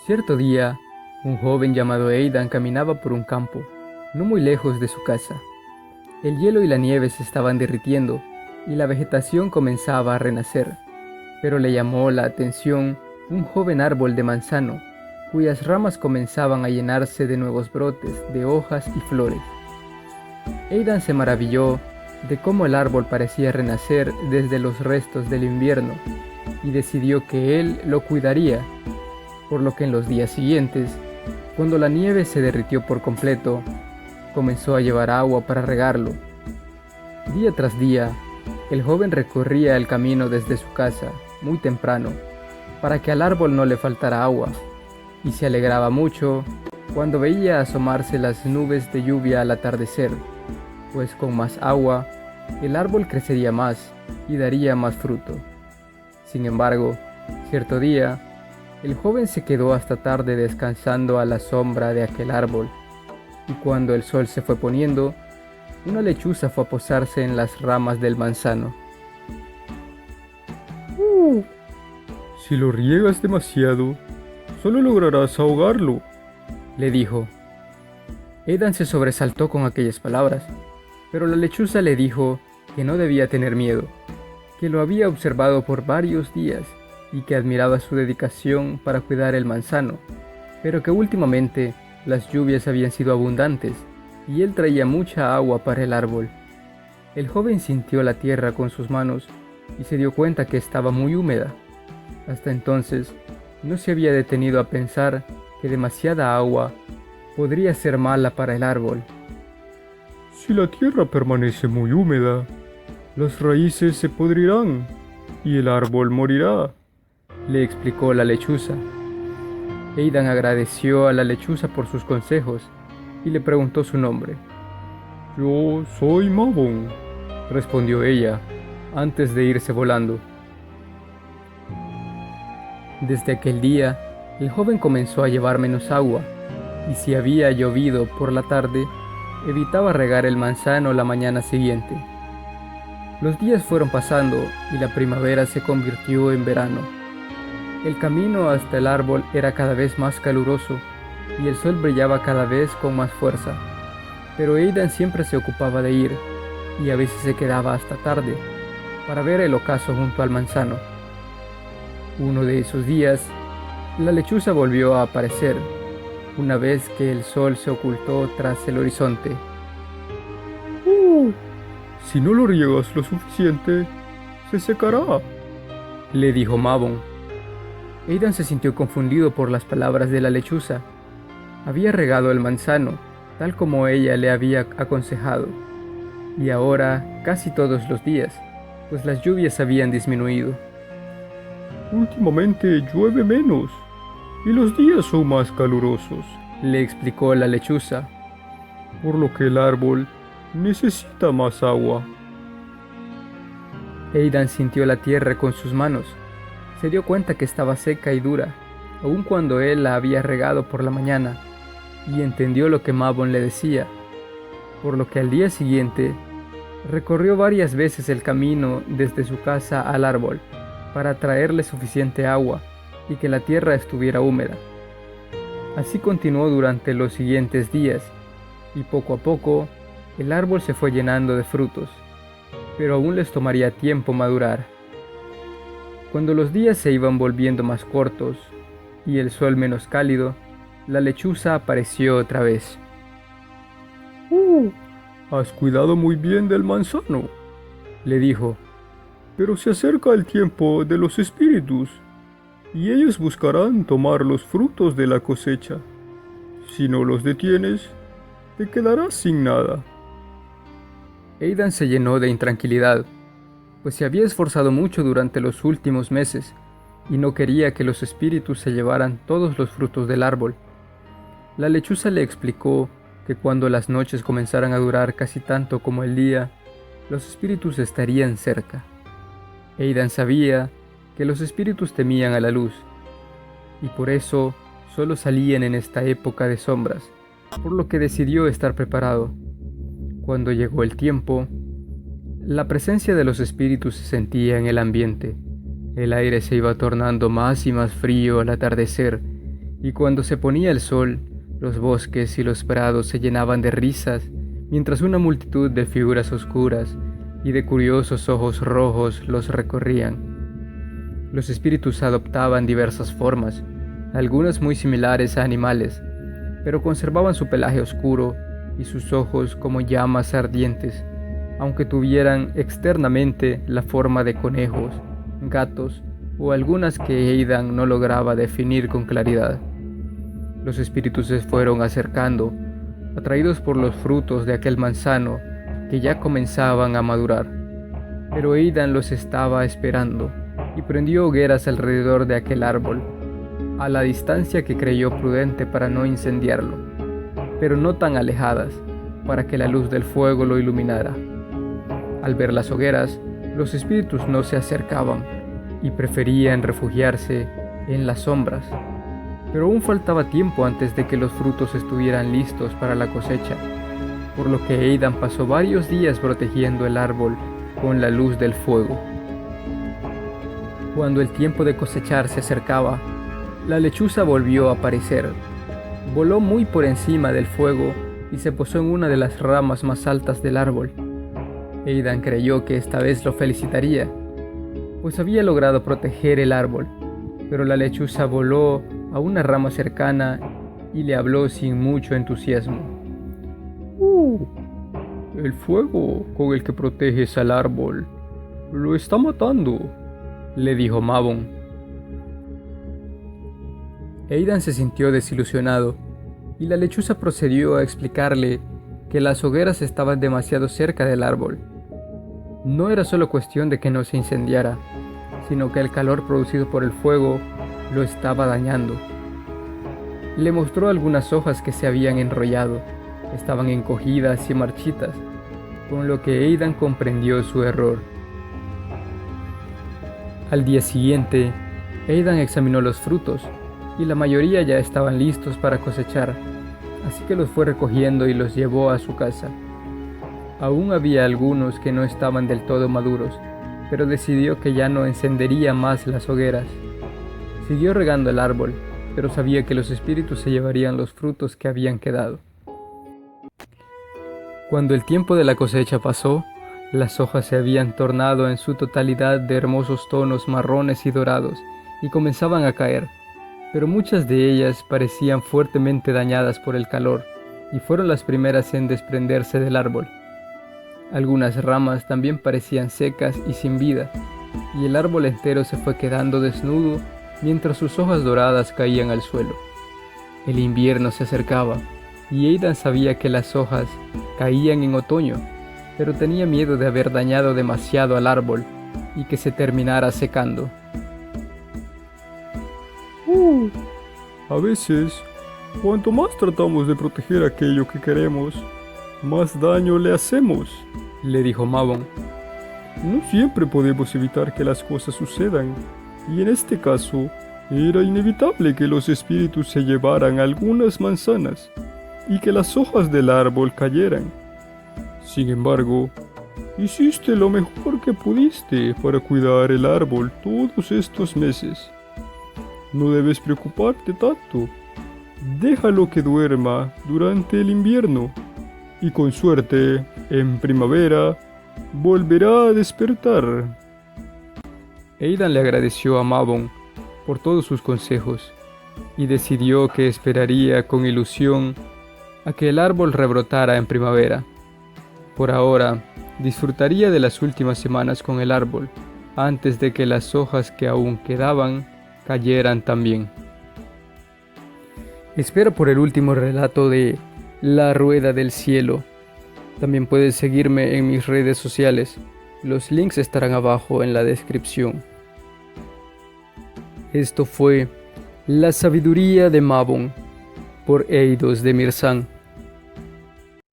Cierto día, un joven llamado Aidan caminaba por un campo, no muy lejos de su casa. El hielo y la nieve se estaban derritiendo y la vegetación comenzaba a renacer, pero le llamó la atención un joven árbol de manzano, cuyas ramas comenzaban a llenarse de nuevos brotes, de hojas y flores. Aidan se maravilló de cómo el árbol parecía renacer desde los restos del invierno y decidió que él lo cuidaría, por lo que en los días siguientes, cuando la nieve se derritió por completo, comenzó a llevar agua para regarlo. Día tras día, el joven recorría el camino desde su casa, muy temprano, para que al árbol no le faltara agua, y se alegraba mucho cuando veía asomarse las nubes de lluvia al atardecer, pues con más agua, el árbol crecería más y daría más fruto. Sin embargo, cierto día, el joven se quedó hasta tarde descansando a la sombra de aquel árbol, y cuando el sol se fue poniendo, una lechuza fue a posarse en las ramas del manzano. Si lo riegas demasiado, solo lograrás ahogarlo, Le dijo. Aidan se sobresaltó con aquellas palabras, pero la lechuza le dijo que no debía tener miedo, que lo había observado por varios días y que admiraba su dedicación para cuidar el manzano, pero que últimamente las lluvias habían sido abundantes y él traía mucha agua para el árbol. El joven sintió la tierra con sus manos y se dio cuenta que estaba muy húmeda. Hasta entonces no se había detenido a pensar que demasiada agua podría ser mala para el árbol. Si la tierra permanece muy húmeda, las raíces se podrirán y el árbol morirá. Le explicó la lechuza. Aidan agradeció a la lechuza por sus consejos y le preguntó su nombre. Yo soy Mabon, Respondió ella, antes de irse volando. Desde aquel día, el joven comenzó a llevar menos agua, y si había llovido por la tarde, evitaba regar el manzano la mañana siguiente. Los días fueron pasando y la primavera se convirtió en verano. El camino hasta el árbol era cada vez más caluroso y el sol brillaba cada vez con más fuerza. Pero Aidan siempre se ocupaba de ir y a veces se quedaba hasta tarde para ver el ocaso junto al manzano. Uno de esos días, la lechuza volvió a aparecer, una vez que el sol se ocultó tras el horizonte. Si no lo riegas lo suficiente, se secará, Le dijo Mabon. Aidan se sintió confundido por las palabras de la lechuza. Había regado el manzano, tal como ella le había aconsejado, y ahora casi todos los días, pues las lluvias habían disminuido. Últimamente llueve menos y los días son más calurosos, Le explicó la lechuza. por lo que el árbol necesita más agua. Aidan sintió la tierra con sus manos. Se dio cuenta que estaba seca y dura, aun cuando él la había regado por la mañana, y entendió lo que Mabon le decía, por lo que al día siguiente recorrió varias veces el camino desde su casa al árbol para traerle suficiente agua y que la tierra estuviera húmeda. Así continuó durante los siguientes días, y poco a poco el árbol se fue llenando de frutos, pero aún les tomaría tiempo madurar. Cuando los días se iban volviendo más cortos y el sol menos cálido, la lechuza apareció otra vez. Has cuidado muy bien del manzano, Le dijo. pero se acerca el tiempo de los espíritus, y ellos buscarán tomar los frutos de la cosecha. Si no los detienes, te quedarás sin nada. Aidan se llenó de intranquilidad, pues se había esforzado mucho durante los últimos meses y no quería que los espíritus se llevaran todos los frutos del árbol. La lechuza le explicó que cuando las noches comenzaran a durar casi tanto como el día, los espíritus estarían cerca. Aidan sabía que los espíritus temían a la luz, y por eso solo salían en esta época de sombras, por lo que decidió estar preparado. Cuando llegó el tiempo, la presencia de los espíritus se sentía en el ambiente. El aire se iba tornando más y más frío al atardecer, y cuando se ponía el sol, los bosques y los prados se llenaban de risas, mientras una multitud de figuras oscuras y de curiosos ojos rojos los recorrían. Los espíritus adoptaban diversas formas, algunas muy similares a animales, pero conservaban su pelaje oscuro y sus ojos como llamas ardientes, aunque tuvieran externamente la forma de conejos, gatos o algunas que Aidan no lograba definir con claridad. Los espíritus se fueron acercando, atraídos por los frutos de aquel manzano que ya comenzaban a madurar. Pero Aidan los estaba esperando y prendió hogueras alrededor de aquel árbol, a la distancia que creyó prudente para no incendiarlo, pero no tan alejadas para que la luz del fuego lo iluminara. Al ver las hogueras, los espíritus no se acercaban y preferían refugiarse en las sombras. Pero aún faltaba tiempo antes de que los frutos estuvieran listos para la cosecha, por lo que Aidan pasó varios días protegiendo el árbol con la luz del fuego. Cuando el tiempo de cosechar se acercaba, la lechuza volvió a aparecer. Voló muy por encima del fuego y se posó en una de las ramas más altas del árbol. Aidan creyó que esta vez lo felicitaría, pues había logrado proteger el árbol, pero la lechuza voló a una rama cercana y le habló sin mucho entusiasmo. El fuego con el que proteges al árbol lo está matando, le dijo Mabon. Aidan se sintió desilusionado y la lechuza procedió a explicarle que las hogueras estaban demasiado cerca del árbol. No era solo cuestión de que no se incendiara, sino que el calor producido por el fuego lo estaba dañando. Le mostró algunas hojas que se habían enrollado, estaban encogidas y marchitas, con lo que Aidan comprendió su error. Al día siguiente, Aidan examinó los frutos, y la mayoría ya estaban listos para cosechar, así que los fue recogiendo y los llevó a su casa. Aún había algunos que no estaban del todo maduros, pero decidió que ya no encendería más las hogueras. Siguió regando el árbol, pero sabía que los espíritus se llevarían los frutos que habían quedado. Cuando el tiempo de la cosecha pasó, las hojas se habían tornado en su totalidad de hermosos tonos marrones y dorados y comenzaban a caer, pero muchas de ellas parecían fuertemente dañadas por el calor y fueron las primeras en desprenderse del árbol. Algunas ramas también parecían secas y sin vida, y el árbol entero se fue quedando desnudo mientras sus hojas doradas caían al suelo. El invierno se acercaba, y Aidan sabía que las hojas caían en otoño, pero tenía miedo de haber dañado demasiado al árbol y que se terminara secando. A veces, cuanto más tratamos de proteger aquello que queremos, más daño le hacemos, le dijo Mabon. No siempre podemos evitar que las cosas sucedan, y en este caso, era inevitable que los espíritus se llevaran algunas manzanas y que las hojas del árbol cayeran. Sin embargo, hiciste lo mejor que pudiste para cuidar el árbol todos estos meses. No debes preocuparte tanto. Déjalo que duerma durante el invierno y con suerte, en primavera, volverá a despertar. Aidan le agradeció a Mabon por todos sus consejos y decidió que esperaría con ilusión a que el árbol rebrotara en primavera. Por ahora, disfrutaría de las últimas semanas con el árbol antes de que las hojas que aún quedaban cayeran también. Espera por el último relato de La Rueda del Cielo. También puedes seguirme en mis redes sociales. Los links estarán abajo en la descripción. Esto fue La Sabiduría de Mabon por Eidos de Mirzan.